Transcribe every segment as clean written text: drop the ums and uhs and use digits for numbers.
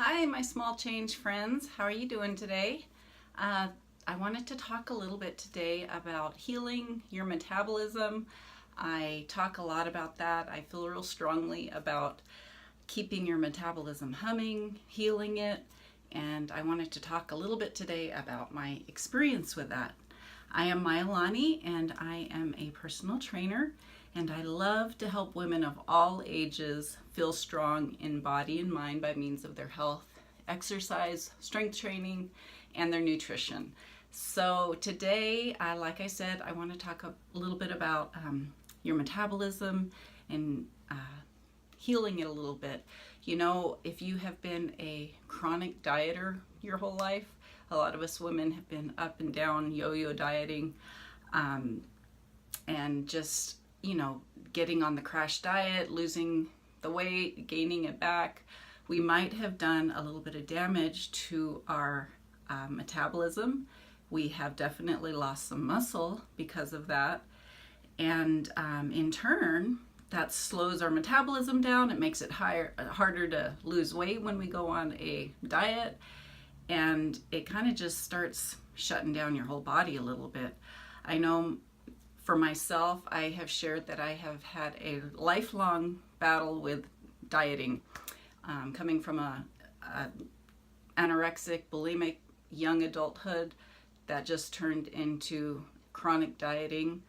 Hi, my small change friends. How are you doing today? I wanted to talk a little bit today about healing your metabolism. I talk a lot about that. I feel real strongly about keeping your metabolism humming, healing it, and I wanted to talk a little bit today about my experience with that. I am Myalani and I am a personal trainer, and I love to help women of all ages feel strong in body and mind by means of their health, exercise, strength training, and their nutrition. So today, like I said, I want to talk a little bit about your metabolism and healing it a little bit. You know, if you have been a chronic dieter your whole life, a lot of us women have been up and down yo-yo dieting, and just, getting on the crash diet, losing the weight, gaining it back. We might have done a little bit of damage to our metabolism. We have definitely lost some muscle because of that. And in turn, that slows our metabolism down. It makes it harder to lose weight when we go on a diet. And it kind of just starts shutting down your whole body a little bit. I know for myself, I have shared that I have had a lifelong battle with dieting, coming from a anorexic, bulimic young adulthood that just turned into chronic dieting.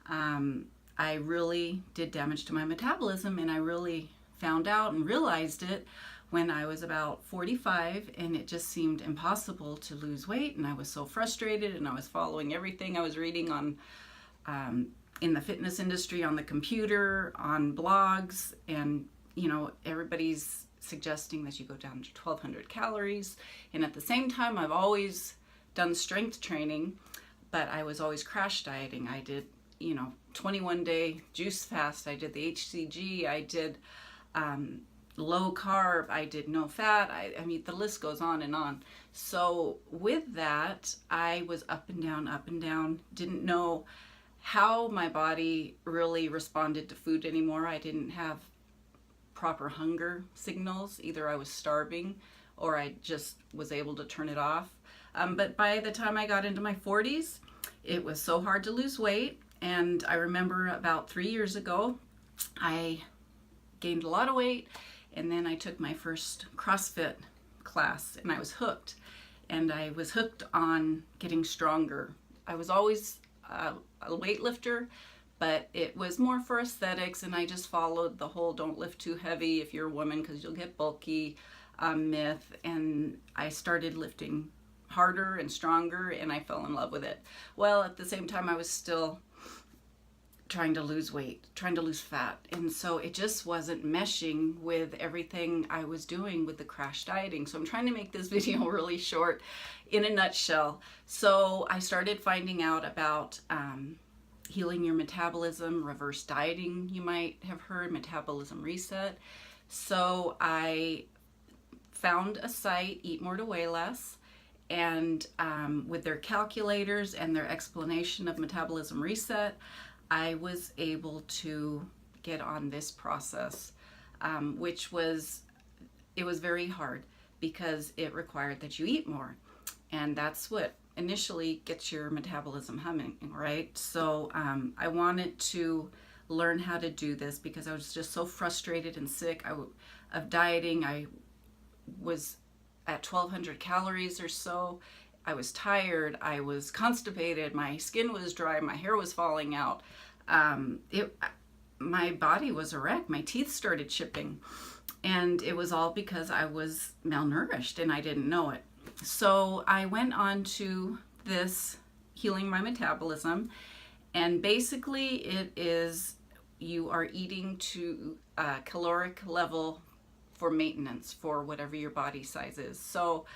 I really did damage to my metabolism, and I really found out and realized it when I was about 45, and it just seemed impossible to lose weight, and I was so frustrated, and I was following everything I was reading on in the fitness industry, on the computer, on blogs, and everybody's suggesting that you go down to 1,200 calories. And at the same time, I've always done strength training, but I was always crash dieting. I did 21-day juice fast. I did the HCG. I did low carb. I did no fat. I mean, the list goes on and on. So with that, I was up and down, didn't know how my body really responded to food anymore. I didn't have proper hunger signals. Either I was starving or I just was able to turn it off. But by the time I got into my 40s, it was so hard to lose weight. And I remember about 3 years ago, I gained a lot of weight, and then I took my first CrossFit class, and I was hooked. And I was hooked on getting stronger. I was always a weightlifter, but it was more for aesthetics, and I just followed the whole don't lift too heavy if you're a woman because you'll get bulky myth. And I started lifting harder and stronger, and I fell in love with it. Well, at the same time, I was still trying to lose weight, trying to lose fat. And so it just wasn't meshing with everything I was doing with the crash dieting. So I'm trying to make this video really short in a nutshell. So I started finding out about healing your metabolism, reverse dieting, you might have heard, metabolism reset. So I found a site, Eat More to Weigh Less, and with their calculators and their explanation of metabolism reset, I was able to get on this process, which was very hard because it required that you eat more. And that's what initially gets your metabolism humming, right? So I wanted to learn how to do this because I was just so frustrated and sick of dieting. I was at 1,200 calories or so. I was tired, I was constipated, my skin was dry, my hair was falling out. My body was a wreck, my teeth started chipping, and it was all because I was malnourished and I didn't know it. So I went on to this healing my metabolism, and basically it is you are eating to a caloric level for maintenance for whatever your body size is. So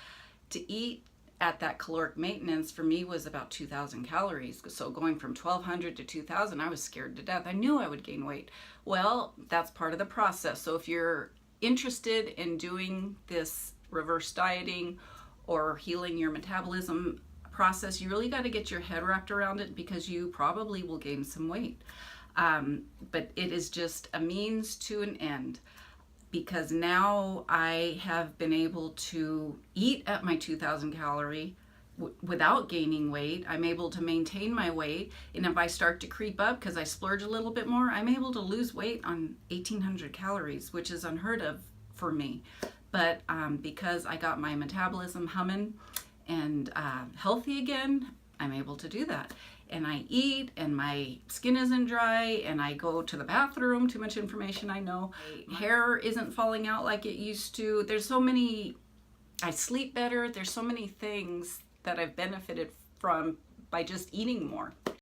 to eat at that caloric maintenance for me was about 2,000 calories. So going from 1,200 to 2,000, I was scared to death. I knew I would gain weight. Well, that's part of the process. So if you're interested in doing this reverse dieting or healing your metabolism process, you really got to get your head wrapped around it because you probably will gain some weight. But it is just a means to an end. because now I have been able to eat at my 2,000 calorie without gaining weight. I'm able to maintain my weight, and if I start to creep up because I splurge a little bit more, I'm able to lose weight on 1,800 calories, which is unheard of for me. But because I got my metabolism humming and healthy again, I'm able to do that. And I eat, and my skin isn't dry, and I go to the bathroom. Too much information, I know. My hair isn't falling out like it used to. There's so many, I sleep better. There's so many things that I've benefited from by just eating more.